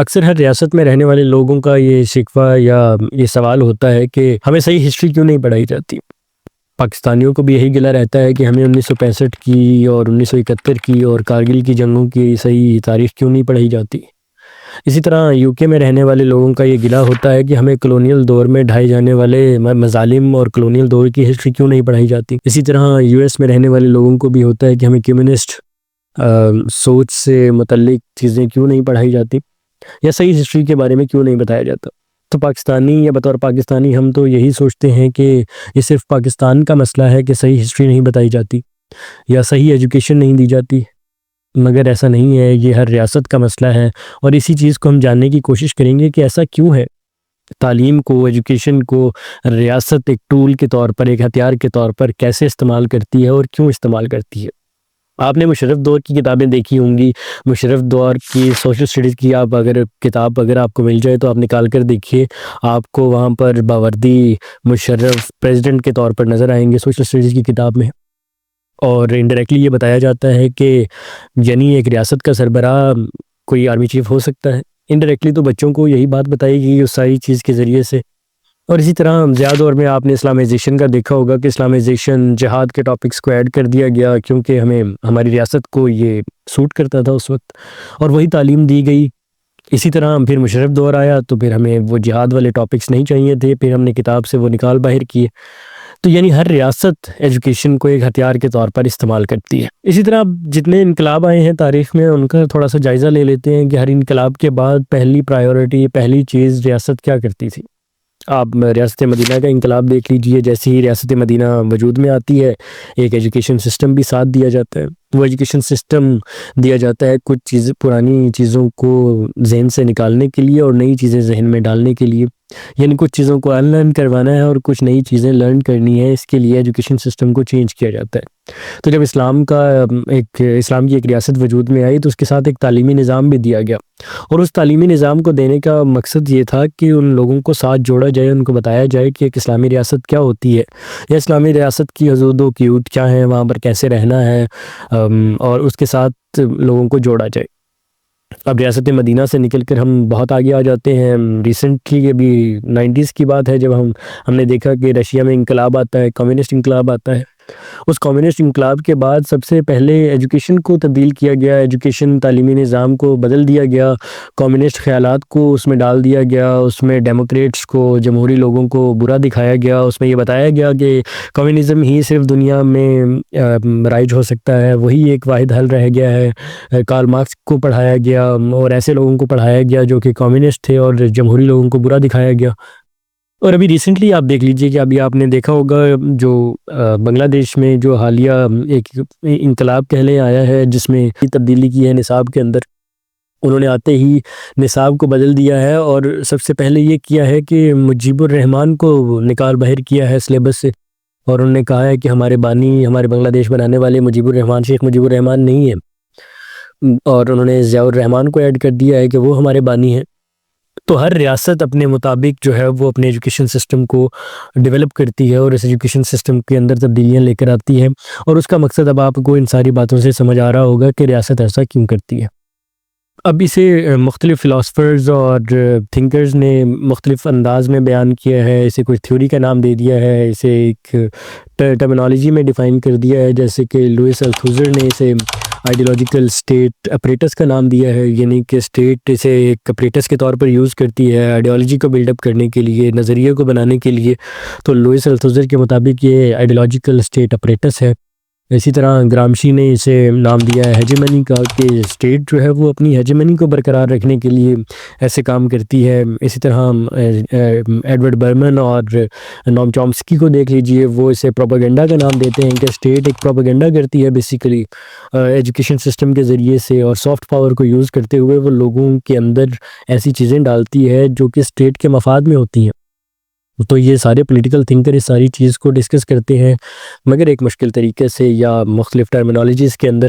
اکثر ہر ریاست میں رہنے والے لوگوں کا یہ شکوہ یا یہ سوال ہوتا ہے کہ ہمیں صحیح ہسٹری کیوں نہیں پڑھائی جاتی۔ پاکستانیوں کو بھی یہی گلہ رہتا ہے کہ ہمیں 1965 کی اور 1971 کی اور کارگل کی جنگوں کی صحیح تاریخ کیوں نہیں پڑھائی جاتی۔ اسی طرح یو کے میں رہنے والے لوگوں کا یہ گلہ ہوتا ہے کہ ہمیں کلونیل دور میں ڈھائے جانے والے مظالم اور کلونیل دور کی ہسٹری کیوں نہیں پڑھائی جاتی۔ اسی طرح یو ایس میں رہنے والے لوگوں کو بھی ہوتا ہے کہ ہمیں کمیونسٹ سوچ سے متعلق چیزیں کیوں نہیں پڑھائی جاتی یا صحیح ہسٹری کے بارے میں کیوں نہیں بتایا جاتا۔ تو پاکستانی یا بطور پاکستانی ہم تو یہی سوچتے ہیں کہ یہ صرف پاکستان کا مسئلہ ہے کہ صحیح ہسٹری نہیں بتائی جاتی یا صحیح ایجوکیشن نہیں دی جاتی، مگر ایسا نہیں ہے، یہ ہر ریاست کا مسئلہ ہے۔ اور اسی چیز کو ہم جاننے کی کوشش کریں گے کہ ایسا کیوں ہے۔ تعلیم کو، ایجوکیشن کو ریاست ایک ٹول کے طور پر، ایک ہتھیار کے طور پر کیسے استعمال کرتی ہے اور کیوں استعمال کرتی ہے۔ آپ نے مشرف دور کی کتابیں دیکھی ہوں گی، مشرف دور کی سوشل اسٹڈیز کی کتاب اگر آپ کو مل جائے تو آپ نکال کر دیکھیے، آپ کو وہاں پر باوردی مشرف پریزیڈنٹ کے طور پر نظر آئیں گے سوشل اسٹڈیز کی کتاب میں، اور انڈائریکٹلی یہ بتایا جاتا ہے کہ یعنی ایک ریاست کا سربراہ کوئی آرمی چیف ہو سکتا ہے۔ انڈائریکٹلی تو بچوں کو یہی بات بتائی گئی اس ساری چیز کے ذریعے سے۔ اور اسی طرح ضیاء دور میں آپ نے اسلامائزیشن کا دیکھا ہوگا کہ اسلامائزیشن، جہاد کے ٹاپکس کو ایڈ کر دیا گیا کیونکہ ہماری ریاست کو یہ سوٹ کرتا تھا اس وقت، اور وہی تعلیم دی گئی۔ اسی طرح پھر مشرف دور آیا تو پھر ہمیں وہ جہاد والے ٹاپکس نہیں چاہیے تھے، پھر ہم نے کتاب سے وہ نکال باہر کیے۔ تو یعنی ہر ریاست ایجوکیشن کو ایک ہتھیار کے طور پر استعمال کرتی ہے۔ اسی طرح جتنے انقلاب آئے ہیں تاریخ میں ان کا تھوڑا سا جائزہ لے لیتے ہیں کہ ہر انقلاب کے بعد پہلی پرائیورٹی، پہلی چیز ریاست کیا کرتی تھی۔ آپ ریاست مدینہ کا انقلاب دیکھ لیجئے، جیسے ہی ریاست مدینہ وجود میں آتی ہے ایک ایجوکیشن سسٹم بھی ساتھ دیا جاتا ہے۔ وہ ایجوکیشن سسٹم دیا جاتا ہے کچھ پرانی چیزوں کو ذہن سے نکالنے کے لیے اور نئی چیزیں ذہن میں ڈالنے کے لیے، یعنی کچھ چیزوں کو ان لرن کروانا ہے اور کچھ نئی چیزیں لرن کرنی ہے، اس کے لیے ایجوکیشن سسٹم کو چینج کیا جاتا ہے۔ تو جب اسلام کی ایک ریاست وجود میں آئی تو اس کے ساتھ ایک تعلیمی نظام بھی دیا گیا، اور اس تعلیمی نظام کو دینے کا مقصد یہ تھا کہ ان لوگوں کو ساتھ جوڑا جائے، ان کو بتایا جائے کہ ایک اسلامی ریاست کیا ہوتی ہے، یا اسلامی ریاست کی حدود و قیود کیا ہیں، وہاں پر کیسے رہنا ہے، اور اس کے ساتھ لوگوں کو جوڑا جائے۔ اب ریاست مدینہ سے نکل کر ہم بہت آگے آ جاتے ہیں۔ ریسنٹلی ابھی 90s کی بات ہے جب ہم نے دیکھا کہ رشیا میں انقلاب آتا ہے، کمیونسٹ انقلاب آتا ہے۔ اس کمیونسٹ انقلاب کے بعد سب سے پہلے ایجوکیشن کو تبدیل کیا گیا، ایجوکیشن تعلیمی نظام کو بدل دیا گیا، کمیونسٹ خیالات کو اس میں ڈال دیا گیا، اس میں ڈیموکریٹس کو، جمہوری لوگوں کو برا دکھایا گیا، اس میں یہ بتایا گیا کہ کمیونزم ہی صرف دنیا میں رائج ہو سکتا ہے، وہی ایک واحد حل رہ گیا ہے۔ کارل مارکس کو پڑھایا گیا اور ایسے لوگوں کو پڑھایا گیا جو کہ کمیونسٹ تھے، اور جمہوری لوگوں کو برا دکھایا گیا۔ اور ابھی ریسنٹلی آپ دیکھ لیجئے کہ ابھی آپ نے دیکھا ہوگا جو بنگلہ دیش میں جو حالیہ ایک انقلاب کہلے آیا ہے جس میں تبدیلی کی ہے نصاب کے اندر، انہوں نے آتے ہی نصاب کو بدل دیا ہے، اور سب سے پہلے یہ کیا ہے کہ مجیب الرحمان کو نکال باہر کیا ہے سلیبس سے، اور انہوں نے کہا ہے کہ ہمارے بانی، ہمارے بنگلہ دیش بنانے والے مجیب الرحمان، شیخ مجیب الرحمان نہیں ہے، اور انہوں نے ضیاء الرحمان کو ایڈ کر دیا ہے کہ وہ ہمارے بانی ہیں۔ تو ہر ریاست اپنے مطابق جو ہے وہ اپنے ایجوکیشن سسٹم کو ڈیولپ کرتی ہے اور اس ایجوکیشن سسٹم کے اندر تبدیلیاں لے کر آتی ہے، اور اس کا مقصد اب آپ کو ان ساری باتوں سے سمجھ آ رہا ہوگا کہ ریاست ایسا کیوں کرتی ہے۔ اب اسے مختلف فلاسفرز اور تھنکرز نے مختلف انداز میں بیان کیا ہے، اسے کوئی تھیوری کا نام دے دیا ہے، اسے ایک ٹرمینالوجی میں ڈیفائن کر دیا ہے، جیسے کہ لوئس التھوزر نے اسے آئیڈیولوجیکل اسٹیٹ اپریٹس کا نام دیا ہے، یعنی کہ اسٹیٹ اسے ایک اپریٹس کے طور پر یوز کرتی ہے آئیڈیالوجی کو بلڈ اپ کرنے کے لیے، نظریے کو بنانے کے لیے۔ تو لوئس التھوزر کے مطابق یہ آئیڈیولوجیکل اسٹیٹ اپریٹس ہے۔ اسی طرح گرامشی نے اسے نام دیا ہے ہیجیمنی کا، کہ اسٹیٹ جو ہے وہ اپنی ہیجیمنی کو برقرار رکھنے کے لیے ایسے کام کرتی ہے۔ اسی طرح ایڈورڈ برمن اور نوم چومسکی کو دیکھ لیجئے، وہ اسے پروپیگنڈا کا نام دیتے ہیں کہ اسٹیٹ ایک پروپیگنڈا کرتی ہے بیسیکلی ایجوکیشن سسٹم کے ذریعے سے، اور سافٹ پاور کو یوز کرتے ہوئے وہ لوگوں کے اندر ایسی چیزیں ڈالتی ہے جو کہ اسٹیٹ کے مفاد میں ہوتی ہیں۔ تو یہ سارے پولیٹیکل تھنکر اس ساری چیز کو ڈسکس کرتے ہیں، مگر ایک مشکل طریقے سے یا مختلف ٹرمینالوجیز کے اندر،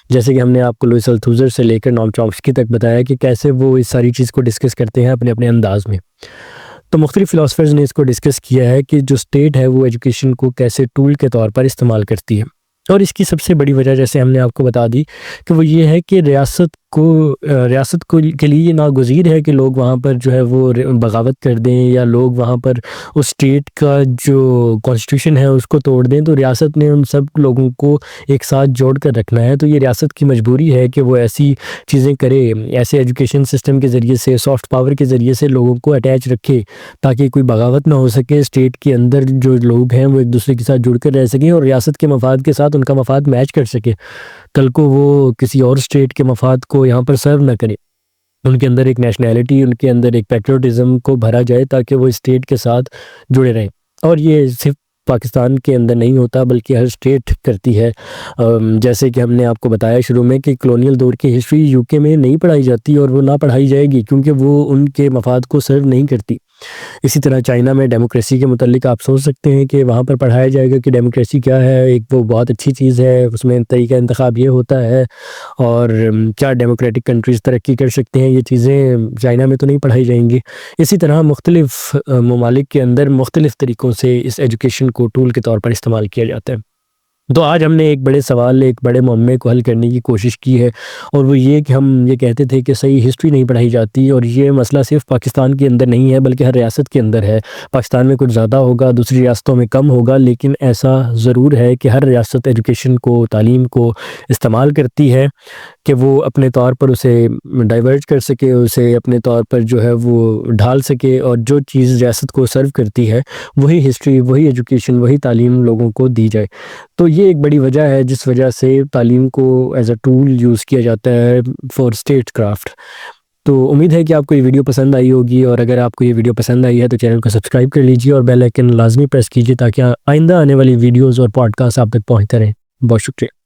جیسے کہ ہم نے آپ کو لوئس التھوزر سے لے کر نوم چومسکی تک بتایا کہ کیسے وہ اس ساری چیز کو ڈسکس کرتے ہیں اپنے اپنے انداز میں۔ تو مختلف فلاسفرز نے اس کو ڈسکس کیا ہے کہ جو اسٹیٹ ہے وہ ایجوکیشن کو کیسے ٹول کے طور پر استعمال کرتی ہے، اور اس کی سب سے بڑی وجہ جیسے ہم نے آپ کو بتا دی کہ وہ یہ ہے کہ ریاست کو ریاست کو کے لیے یہ ناگزیر ہے کہ لوگ وہاں پر جو ہے وہ بغاوت کر دیں یا لوگ وہاں پر اس اسٹیٹ کا جو کانسٹیٹیوشن ہے اس کو توڑ دیں، تو ریاست نے ان سب لوگوں کو ایک ساتھ جوڑ کر رکھنا ہے۔ تو یہ ریاست کی مجبوری ہے کہ وہ ایسی چیزیں کرے، ایسے ایجوکیشن سسٹم کے ذریعے سے، سافٹ پاور کے ذریعے سے لوگوں کو اٹیچ رکھے تاکہ کوئی بغاوت نہ ہو سکے، اسٹیٹ کے اندر جو لوگ ہیں وہ ایک دوسرے کے ساتھ جڑ کر رہ سکیں اور ریاست کے مفاد کے ساتھ ان کا مفاد میچ کر سکے، کل کو وہ کسی اور اسٹیٹ کے مفاد کو یہاں پر سرو نہ کرے۔ ان کے اندر ایک نیشنلٹی، ان کے اندر ایک پیٹریوٹزم کو بھرا جائے تاکہ وہ اسٹیٹ کے ساتھ جڑے رہیں۔ اور یہ صرف پاکستان کے اندر نہیں ہوتا بلکہ ہر اسٹیٹ کرتی ہے۔ جیسے کہ ہم نے آپ کو بتایا شروع میں کہ کلونیل دور کی ہسٹری یو کے میں نہیں پڑھائی جاتی اور وہ نہ پڑھائی جائے گی کیونکہ وہ ان کے مفاد کو سرو نہیں کرتی۔ اسی طرح چائنا میں ڈیموکریسی کے متعلق آپ سوچ سکتے ہیں کہ وہاں پر پڑھایا جائے گا کہ ڈیموکریسی کیا ہے، ایک وہ بہت اچھی چیز ہے، اس میں طریقہ انتخاب یہ ہوتا ہے، اور کیا ڈیموکریٹک کنٹریز ترقی کر سکتے ہیں، یہ چیزیں چائنا میں تو نہیں پڑھائی جائیں گی۔ اسی طرح مختلف ممالک کے اندر مختلف طریقوں سے اس ایجوکیشن کو ٹول کے طور پر استعمال کیا جاتا ہے۔ تو آج ہم نے ایک بڑے سوال، ایک بڑے معمے کو حل کرنے کی کوشش کی ہے، اور وہ یہ کہ ہم یہ کہتے تھے کہ صحیح ہسٹری نہیں پڑھائی جاتی، اور یہ مسئلہ صرف پاکستان کے اندر نہیں ہے بلکہ ہر ریاست کے اندر ہے۔ پاکستان میں کچھ زیادہ ہوگا، دوسری ریاستوں میں کم ہوگا، لیکن ایسا ضرور ہے کہ ہر ریاست ایجوکیشن کو، تعلیم کو استعمال کرتی ہے کہ وہ اپنے طور پر اسے ڈائیورٹ کر سکے، اسے اپنے طور پر جو ہے وہ ڈھال سکے، اور جو چیز ریاست کو سرو کرتی ہے وہی ہسٹری، وہی ایجوکیشن، وہی تعلیم لوگوں کو دی جائے۔ تو یہ ایک بڑی وجہ ہے جس وجہ سے تعلیم کو ایز اے ٹول یوز کیا جاتا ہے فار اسٹیٹ کرافٹ۔ تو امید ہے کہ آپ کو یہ ویڈیو پسند آئی ہوگی، اور اگر آپ کو یہ ویڈیو پسند آئی ہے تو چینل کو سبسکرائب کر لیجیے اور بیل آئیکن لازمی پریس کیجیے تاکہ آئندہ آنے والی ویڈیوز اور پوڈ کاسٹ آپ تک پہنچتے رہیں۔ بہت شکریہ۔